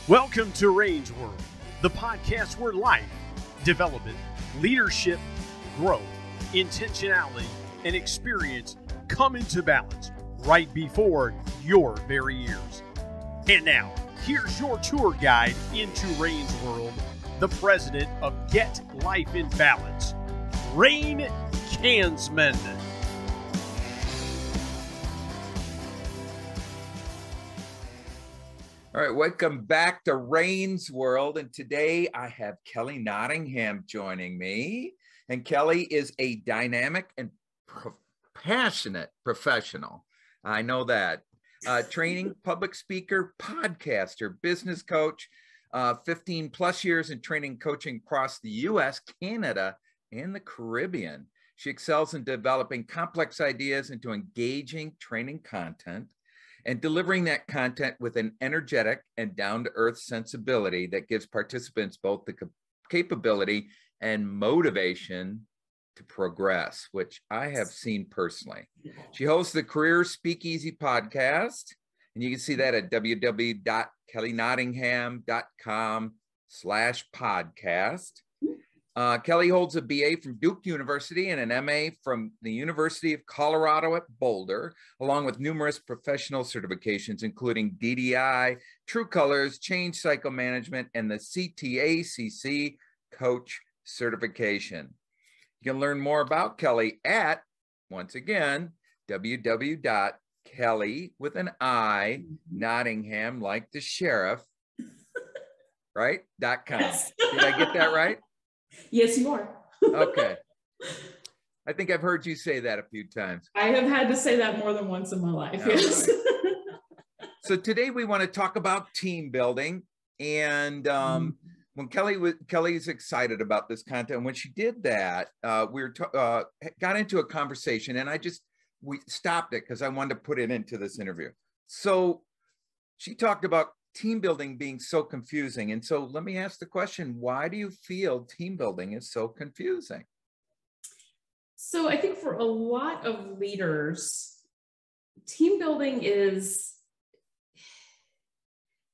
Welcome to Range World, the podcast where life, development, leadership, growth, intentionality, and experience come into balance right before your very ears. And now, here's your tour guide into Range World, the president of Get Life in Balance, Rain Kansman. All right, welcome back to Rain's World. And today I have Kelli Nottingham joining me. And Kelli is a dynamic and passionate professional. I know that. Training, public speaker, podcaster, business coach, 15 plus years in training coaching across the US, Canada, and the Caribbean. She excels in developing complex ideas into engaging training content and delivering that content with an energetic and down-to-earth sensibility that gives participants both the capability and motivation to progress, which I have seen personally. She hosts the Career Speakeasy podcast, and you can see that at www.kellinottingham.com/podcast. Kelli holds a BA from Duke University and an MA from the University of Colorado at Boulder, along with numerous professional certifications, including DDI, True Colors, Change Cycle Management, and the CTACC Coach Certification. You can learn more about Kelli at, once again, www.kelli with an I, Nottingham, like the sheriff, right? .com. Yes. Did I get that right? Yes, you are. Okay. I think I've heard you say that a few times. I have had to say that more than once in my life. All Yes. right. So today we want to talk about team building. And when Kelli's excited about this content, when she did that, we got into a conversation, and we stopped it because I wanted to put it into this interview. So she talked about team building being so confusing. And so let me ask the question, why do you feel team building is so confusing? So I think for a lot of leaders, team building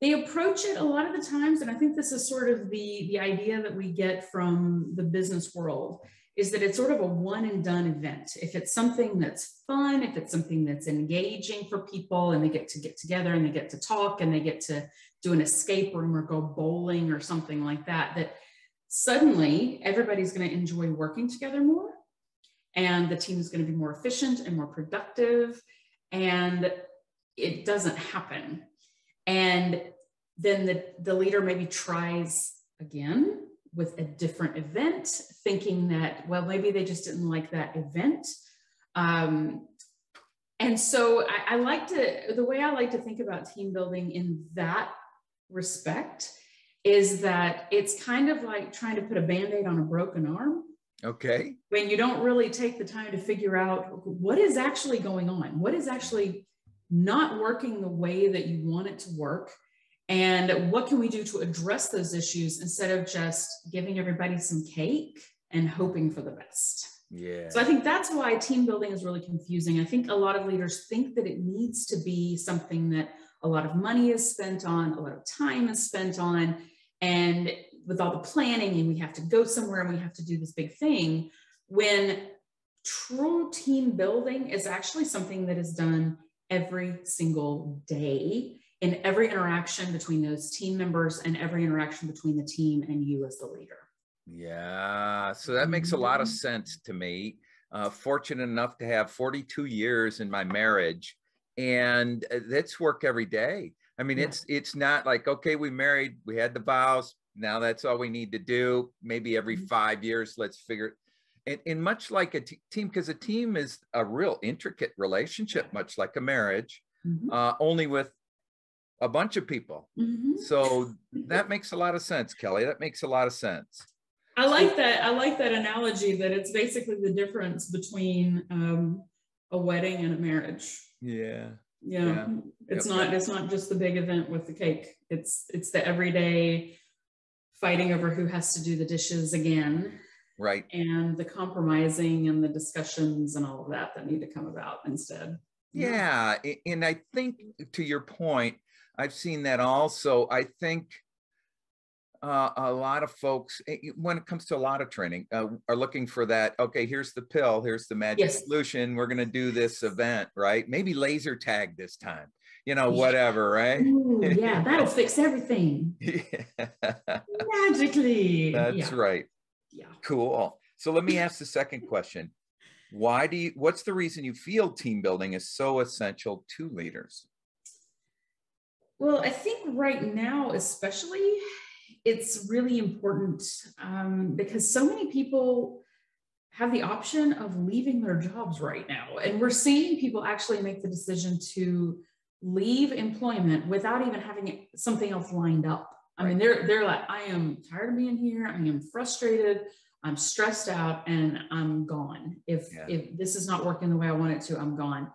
they approach it a lot of the times, and I think this is sort of the idea that we get from the business world, is that it's sort of a one and done event. If it's something that's fun, if it's something that's engaging for people, and they get together and they get to talk and they get to do an escape room or go bowling or something like that, that suddenly everybody's going to enjoy working together more, and the team is going to be more efficient and more productive, and it doesn't happen. And then the leader maybe tries again with a different event, thinking that, well, maybe they just didn't like that event. And so the way I like to think about team building in that respect is that it's kind of like trying to put a Band-Aid on a broken arm. Okay. When you don't really take the time to figure out what is actually going on, what is actually not working the way that you want it to work, and what can we do to address those issues instead of just giving everybody some cake and hoping for the best. Yeah. So I think that's why team building is really confusing. I think a lot of leaders think that it needs to be something that a lot of money is spent on, a lot of time is spent on, and with all the planning, and we have to go somewhere and we have to do this big thing, when true team building is actually something that is done every single day, in every interaction between those team members and every interaction between the team and you as the leader. Yeah, so that makes a lot of sense to me. Fortunate enough to have 42 years in my marriage, and that's work every day. I mean, Yeah. it's not like, okay, we married, we had the vows, now that's all we need to do. Maybe every 5 years, let's figure it. And much like a team, because a team is a real intricate relationship, much like a marriage, only with a bunch of people. So that makes a lot of sense, Kelli. That makes a lot of sense. I like that. I like that analogy, that it's basically the difference between a wedding and a marriage. Yeah. Yeah. It's not just the big event with the cake. It's the everyday fighting over who has to do the dishes again. Right. And the compromising and the discussions and all of that need to come about instead. Yeah. And I think, to your point, I've seen that also. I think a lot of folks, when it comes to a lot of training, are looking for that. Okay, here's the pill. Here's the magic solution. We're going to do this event, right? Maybe laser tag this time, whatever, right? Ooh, yeah, that'll fix everything. Yeah. Magically. That's right. Yeah. Cool. So let me ask the second question. What's the reason you feel team building is so essential to leaders? Well, I think right now, especially, it's really important because so many people have the option of leaving their jobs right now. And we're seeing people actually make the decision to leave employment without even having something else lined up. I mean, they're like, I am tired of being here. I am frustrated. I'm stressed out and I'm gone. If this is not working the way I want it to, I'm gone.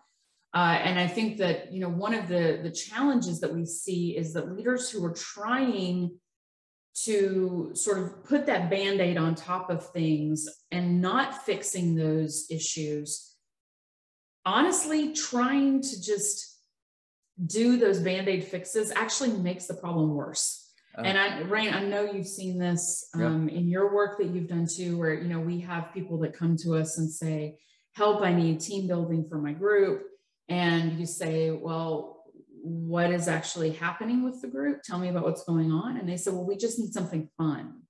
And I think that, one of the challenges that we see is that leaders who are trying to sort of put that Band-Aid on top of things and not fixing those issues, honestly, trying to just do those Band-Aid fixes actually makes the problem worse. And Rain, I know you've seen this in your work that you've done too, where, we have people that come to us and say, help, I need team building for my group. And you say, well, what is actually happening with the group? Tell me about what's going on. And they say, well, we just need something fun.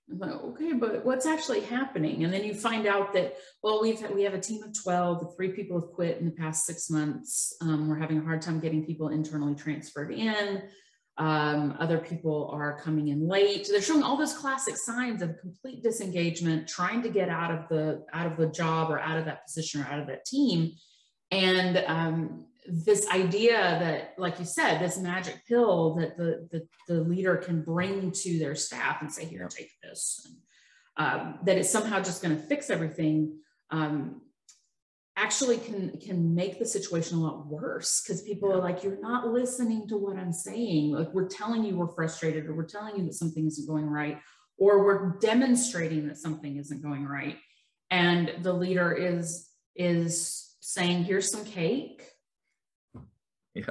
I'm like, okay, but what's actually happening? And then you find out that, well, we have a team of 12, 3 people have quit in the past 6 months. We're having a hard time getting people internally transferred in. Other people are coming in late. They're showing all those classic signs of complete disengagement, trying to get out of the job or out of that position or out of that team. And this idea that, like you said, this magic pill that the leader can bring to their staff and say, here, take this, and that it's somehow just going to fix everything, actually can make the situation a lot worse, because people are like, you're not listening to what I'm saying. Like, we're telling you we're frustrated, or we're telling you that something isn't going right, or we're demonstrating that something isn't going right. And the leader is saying, here's some cake. Yeah.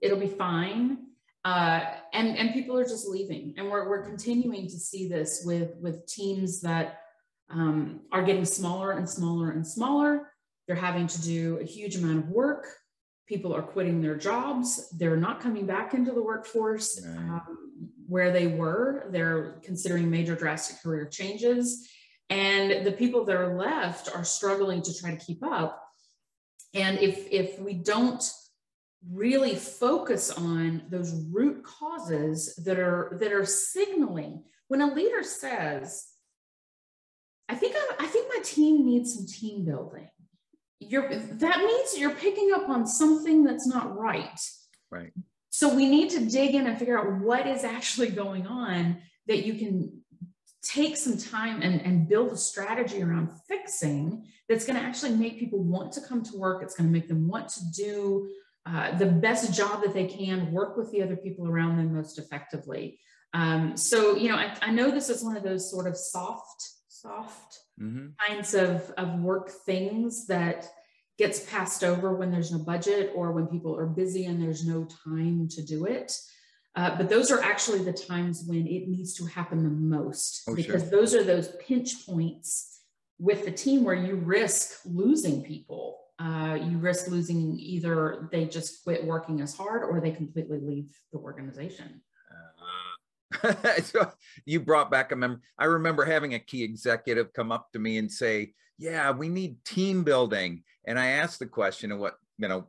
It'll be fine. And people are just leaving. And we're continuing to see this with teams that are getting smaller and smaller and smaller. They're having to do a huge amount of work. People are quitting their jobs. They're not coming back into the workforce where they were. They're considering major drastic career changes. And the people that are left are struggling to try to keep up. And if we don't really focus on those root causes that are signaling, when a leader says, I think my team needs some team building, that means you're picking up on something that's not right. Right. So we need to dig in and figure out what is actually going on, that you can take some time and build a strategy around fixing that's going to actually make people want to come to work. It's going to make them want to do the best job that they can, work with the other people around them most effectively. So, I know this is one of those sort of soft kinds of work things that gets passed over when there's no budget, or when people are busy and there's no time to do it. But those are actually the times when it needs to happen the most, because those are those pinch points with the team where you risk losing people. You risk losing, either they just quit working as hard, or they completely leave the organization. So you brought back a memory. I remember having a key executive come up to me and say, yeah, we need team building. And I asked the question of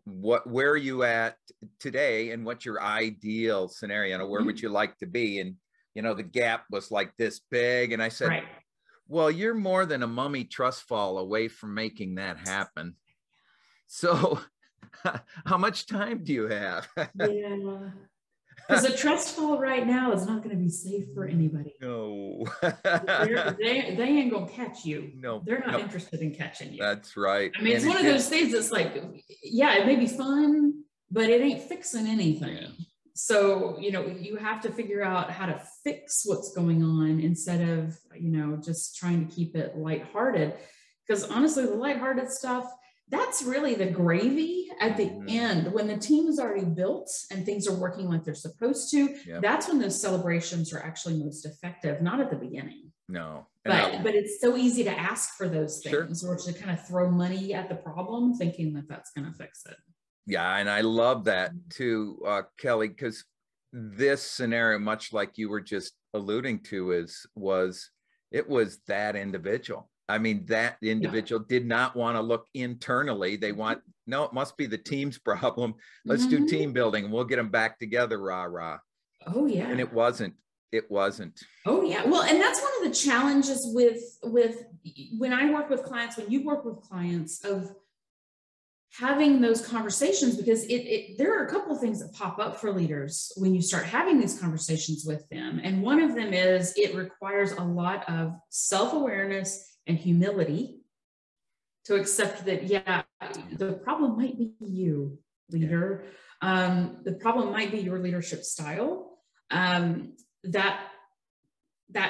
where are you at today, and what's your ideal scenario? Where would you like to be? And, the gap was like this big. And I said, well, you're more than a mummy trust fall away from making that happen. So how much time do you have? Yeah. Because a trust fall right now is not going to be safe for anybody. No. they ain't going to catch you. No. They're not interested in catching you. That's right. I mean, it's one of those things that's like, yeah, it may be fun, but it ain't fixing anything. Yeah. So, you have to figure out how to fix what's going on, instead of, just trying to keep it lighthearted. Because honestly, the lighthearted stuff, that's really the gravy at the end. When the team is already built and things are working like they're supposed to, that's when those celebrations are actually most effective, not at the beginning. No. But it's so easy to ask for those things, or to kind of throw money at the problem thinking that that's going to fix it. Yeah. And I love that too, Kelly, because this scenario, much like you were just alluding to, was that individual. I mean, that individual did not want to look internally. They want, no, it must be the team's problem. Let's do team building and we'll get them back together, rah, rah. Oh, yeah. And it wasn't. Oh, yeah. Well, and that's one of the challenges with when I work with clients, when you work with clients, of having those conversations, because there are a couple of things that pop up for leaders when you start having these conversations with them. And one of them is it requires a lot of self-awareness and humility to accept that, yeah, the problem might be you, leader. The problem might be your leadership style. That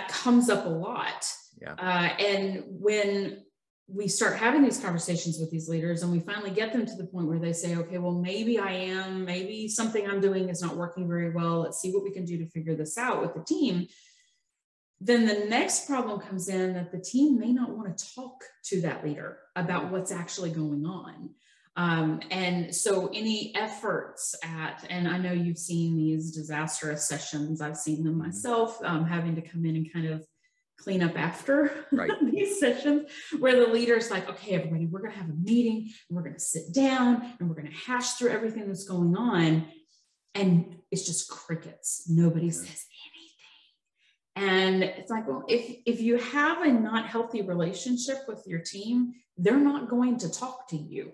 comes up a lot. And when we start having these conversations with these leaders and we finally get them to the point where they say, okay, well, maybe something I'm doing is not working very well. Let's see what we can do to figure this out with the team. Then the next problem comes in that the team may not want to talk to that leader about what's actually going on. And so any efforts and I know you've seen these disastrous sessions, I've seen them myself, having to come in and kind of clean up after these sessions, where the leader's like, okay, everybody, we're going to have a meeting and we're going to sit down and we're going to hash through everything that's going on. And it's just crickets. Nobody says anything. And it's like, well, if you have a not healthy relationship with your team, they're not going to talk to you.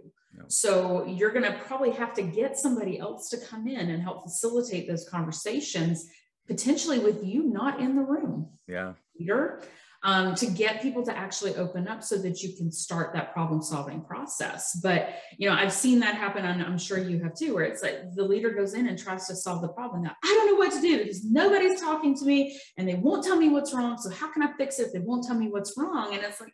So you're going to probably have to get somebody else to come in and help facilitate those conversations, potentially with you not in the room. Leader, to get people to actually open up so that you can start that problem solving process. But, I've seen that happen, and I'm sure you have too, where it's like the leader goes in and tries to solve the problem. Now, I don't know what to do because nobody's talking to me and they won't tell me what's wrong. So how can I fix it if they won't tell me what's wrong? And it's like,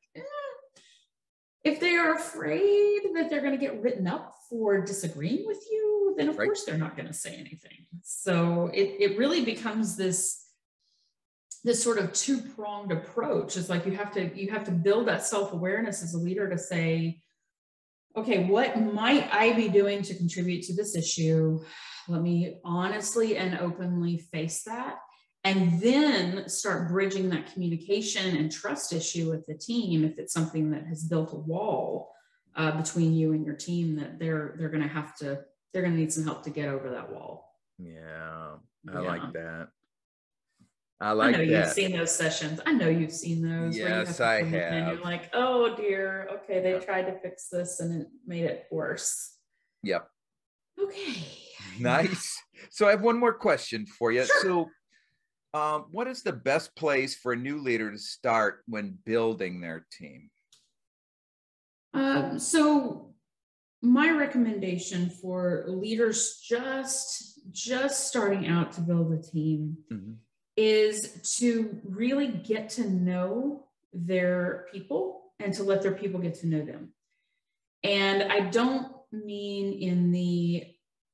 if they are afraid that they're going to get written up for disagreeing with you, then of course they're not going to say anything. So it really becomes this sort of two-pronged approach. It's like you have to build that self-awareness as a leader to say, okay, what might I be doing to contribute to this issue? Let me honestly and openly face that. And then start bridging that communication and trust issue with the team. If it's something that has built a wall between you and your team, that they're going to need some help to get over that wall. I like that. I know you've seen those sessions. I know you've seen those. Yes, I have. And you're like, oh dear. Okay, they tried to fix this and it made it worse. Yep. Okay. Nice. So I have one more question for you. Sure. So what is the best place for a new leader to start when building their team? So my recommendation for leaders just starting out to build a team is to really get to know their people and to let their people get to know them. And I don't mean in the,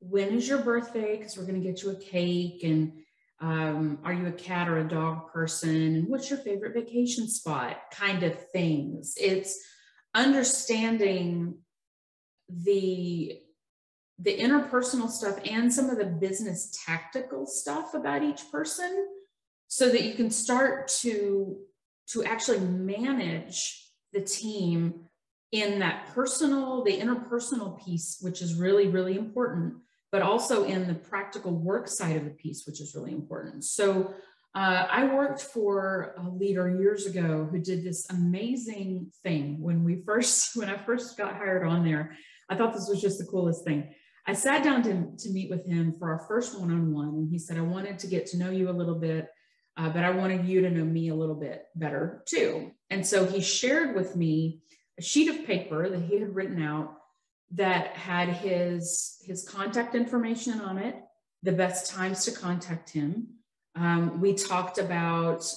when is your birthday? Because we're going to get you a cake, and are you a cat or a dog person? And what's your favorite vacation spot? Kind of things. It's understanding the interpersonal stuff and some of the business tactical stuff about each person, so that you can start to actually manage the team in that the interpersonal piece, which is really, really important, but also in the practical work side of the piece, which is really important. So I worked for a leader years ago who did this amazing thing. When I first got hired on there, I thought this was just the coolest thing. I sat down to meet with him for our first one-on-one, and he said, I wanted to get to know you a little bit, but I wanted you to know me a little bit better too. And so he shared with me a sheet of paper that he had written out that had his contact information on it, the best times to contact him. We talked about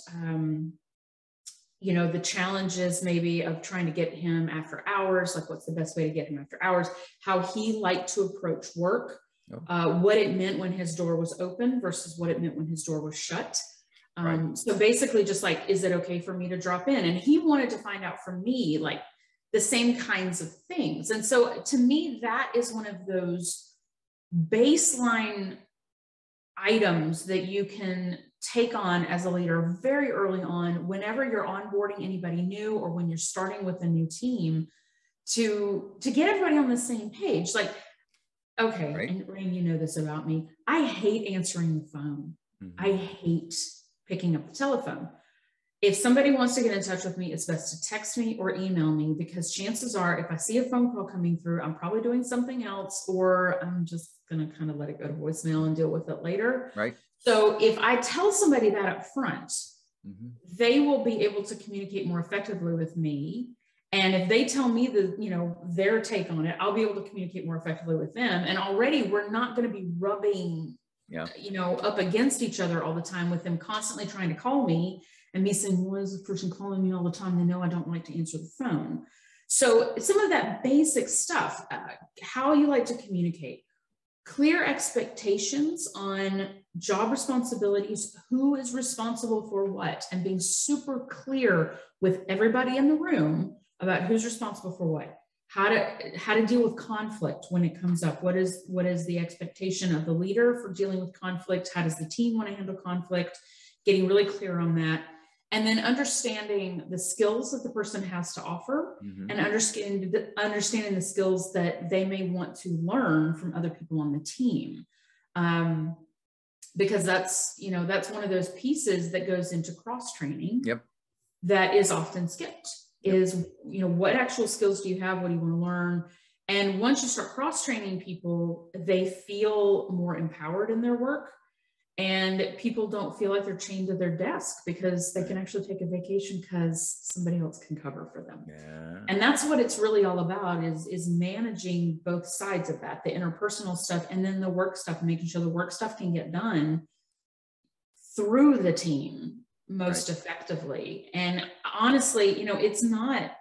you know, the challenges maybe of trying to get him after hours, like what's the best way to get him after hours, how he liked to approach work, what it meant when his door was open versus what it meant when his door was shut. So basically just like, is it okay for me to drop in? And he wanted to find out from me, like the same kinds of things. And so to me, that is one of those baseline items that you can take on as a leader very early on, whenever you're onboarding anybody new or when you're starting with a new team, to get everybody on the same page. Like, okay, and Rain, you know this about me. I hate answering the phone. I hate picking up the telephone. If somebody wants to get in touch with me, it's best to text me or email me, because chances are if I see a phone call coming through, I'm probably doing something else, or I'm just going to kind of let it go to voicemail and deal with it later. So if I tell somebody that up front, they will be able to communicate more effectively with me. And if they tell me their take on it, I'll be able to communicate more effectively with them. And already we're not going to be rubbing, up against each other all the time, with them constantly trying to call me and me saying, why is this person calling me all the time? They know I don't like to answer the phone. So some of that basic stuff, how you like to communicate, clear expectations on job responsibilities, who is responsible for what, and being super clear with everybody in the room about who's responsible for what, how to deal with conflict when it comes up. What is the expectation of the leader for dealing with conflict? How does the team want to handle conflict? Getting really clear on that. And then understanding the skills that the person has to offer, and understanding the skills that they may want to learn from other people on the team. Because that's one of those pieces that goes into cross-training that is often skipped, is, what actual skills do you have? What do you want to learn? And once you start cross-training people, they feel more empowered in their work. And people don't feel like they're chained to their desk, because they can actually take a vacation because somebody else can cover for them. And that's what it's really all about, is managing both sides of that, the interpersonal stuff and then the work stuff, making sure the work stuff can get done through the team most effectively. And honestly, it's not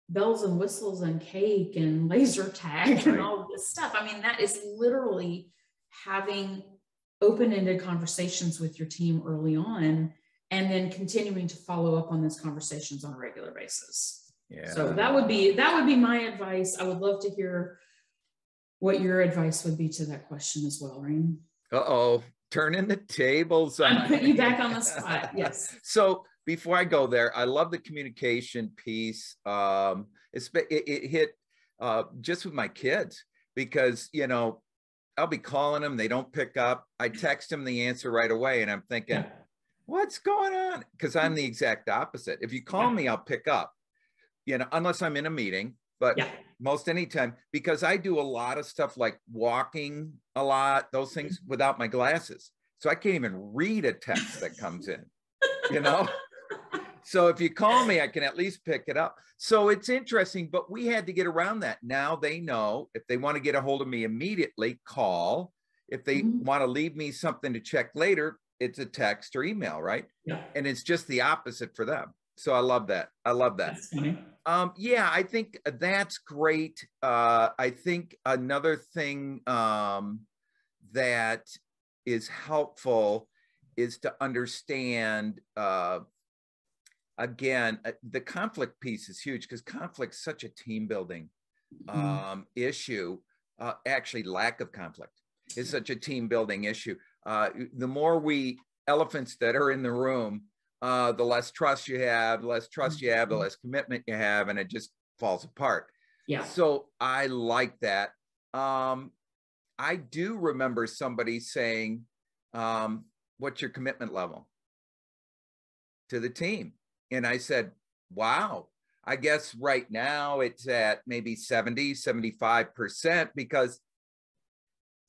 bells and whistles and cake and laser tag and all of this stuff. I mean, that is literally having open-ended conversations with your team early on, and then continuing to follow up on those conversations on a regular basis. So that would be my advice. I would love to hear what your advice would be to that question as well, Rain. Turning the tables. I'm putting you back on the spot. Yes. So before I go there, I love the communication piece. It hit just with my kids, because, I'll be calling them, they don't pick up. I text them the answer right away, and I'm thinking, what's going on? Because I'm the exact opposite. If you call me, I'll pick up, unless I'm in a meeting, but most anytime, because I do a lot of stuff like walking a lot, those things, without my glasses. So I can't even read a text that comes in, So if you call me, I can at least pick it up. So it's interesting, but we had to get around that. Now they know if they want to get a hold of me immediately, call. If they want to leave me something to check later, it's a text or email, right? And it's just the opposite for them. So I love that. That's funny. I think that's great. I think another thing that is helpful is to understand, again, the conflict piece is huge, because conflict's such a team building issue. Actually, lack of conflict is such a team building issue. The more elephants that are in the room, the less trust you have, the less commitment you have, and it just falls apart. So I like that. I do remember somebody saying, what's your commitment level to the team? And I said, wow, I guess right now it's at maybe 70-75%, because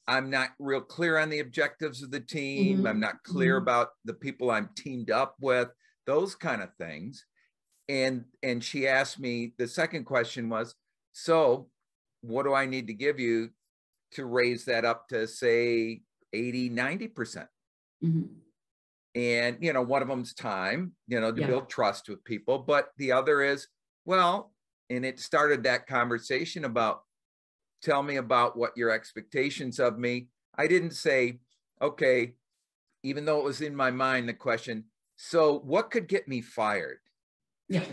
I'm not real clear on the objectives of the team. I'm not clear about the people I'm teamed up with, those kind of things. And she asked me, the second question was, so what do I need to give you to raise that up to, say, 80-90%? And, you know, one of them's time, you know, to Yeah. build trust with people. But the other is, well, and it started that conversation about, tell me about what your expectations of me. I didn't say, okay, even though it was in my mind, the question, so what could get me fired? Yeah.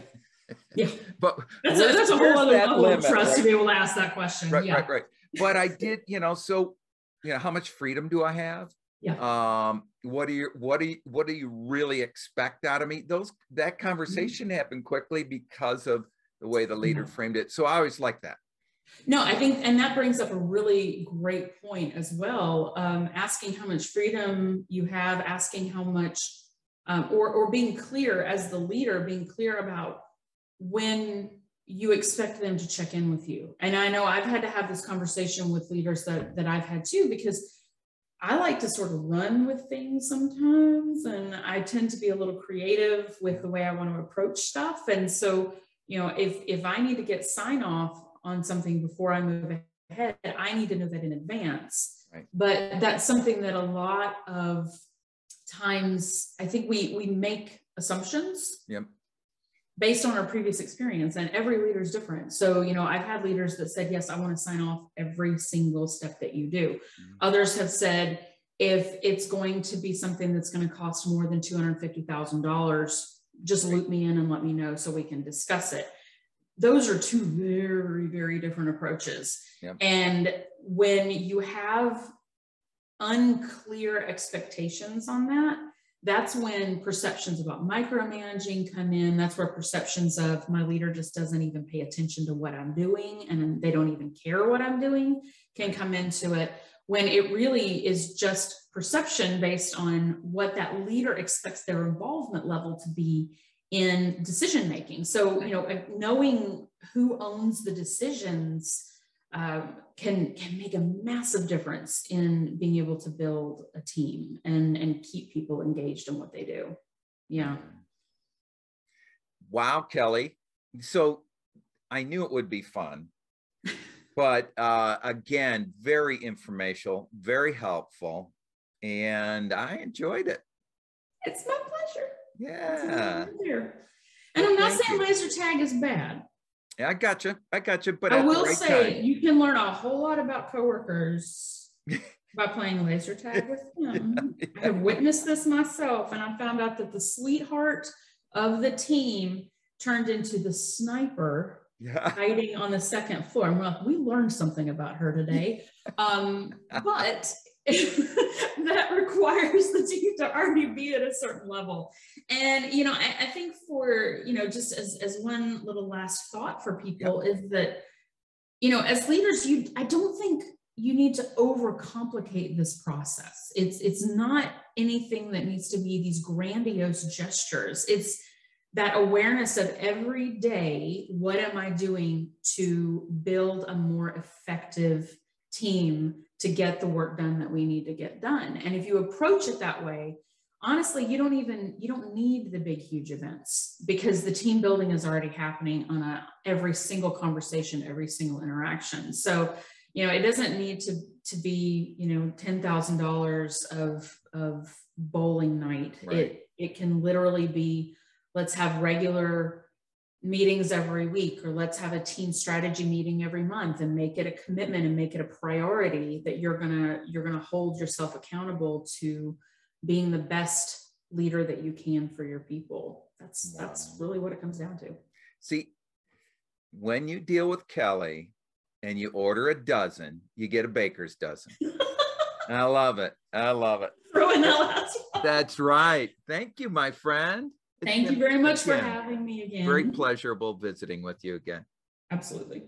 Yeah. But That's a whole other level limit, of trust, right? to be able to ask that question. Right, Yeah. right. But I did, you know, so, you know, how much freedom do I have? Yeah. What do you really expect out of me? That conversation happened quickly because of the way the leader framed it. So I always like that. No, I think, and that brings up a really great point as well. Asking how much freedom you have, asking how much, or being clear as the leader, being clear about when you expect them to check in with you. And I know I've had to have this conversation with leaders that I've had too, because I like to sort of run with things sometimes, and I tend to be a little creative with the way I want to approach stuff. And so, you know, if I need to get sign off on something before I move ahead, I need to know that in advance. Right. But that's something that a lot of times, I think we make assumptions. Yep. Based on our previous experience, and every leader is different. So, you know, I've had leaders that said, yes, I want to sign off every single step that you do. Others have said, if it's going to be something that's going to cost more than $250,000, just loop me in and let me know so we can discuss it. Those are two very, very different approaches. Yep. And when you have unclear expectations on that, that's when perceptions about micromanaging come in. That's where perceptions of my leader just doesn't even pay attention to what I'm doing and they don't even care what I'm doing can come into it, when it really is just perception based on what that leader expects their involvement level to be in decision making. So, you know, knowing who owns the decisions can make a massive difference in being able to build a team and keep people engaged in what they do. Yeah. Wow, Kelly. So I knew it would be fun, but again, very informational, very helpful, and I enjoyed it. It's my pleasure. Yeah. And I'm not saying laser tag is bad. Yeah, I gotcha. But I will say you can learn a whole lot about coworkers by playing laser tag with them. Yeah. I have witnessed this myself, and I found out that the sweetheart of the team turned into the sniper hiding on the second floor. I'm like, we learned something about her today. But that requires the team to already be at a certain level. And, you know, I think for, you know, just as one little last thought for people is that, you know, as leaders, I don't think you need to overcomplicate this process. It's not anything that needs to be these grandiose gestures. It's that awareness of every day, what am I doing to build a more effective team to get the work done that we need to get done? And if you approach it that way, honestly, you don't need the big, huge events, because the team building is already happening on every single conversation, every single interaction. So, you know, it doesn't need to be, you know, $10,000 of bowling night. Right. It can literally be, let's have regular meetings every week, or let's have a team strategy meeting every month, and make it a commitment and make it a priority that you're gonna hold yourself accountable to being the best leader that you can for your people. That's really what it comes down to. See, when you deal with Kelly and you order a dozen, you get a baker's dozen. I love it. Throwing that last one. That's right. Thank you, my friend. Thank you very much for having me again. Very pleasurable visiting with you again. Absolutely.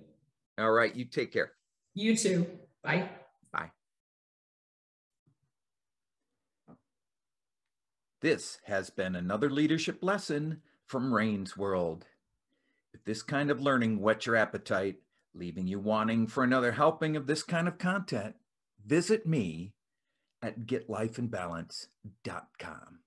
All right. You take care. You too. Bye. Bye. This has been another leadership lesson from Rain's World. If this kind of learning whets your appetite, leaving you wanting for another helping of this kind of content, visit me at getlifeinbalance.com.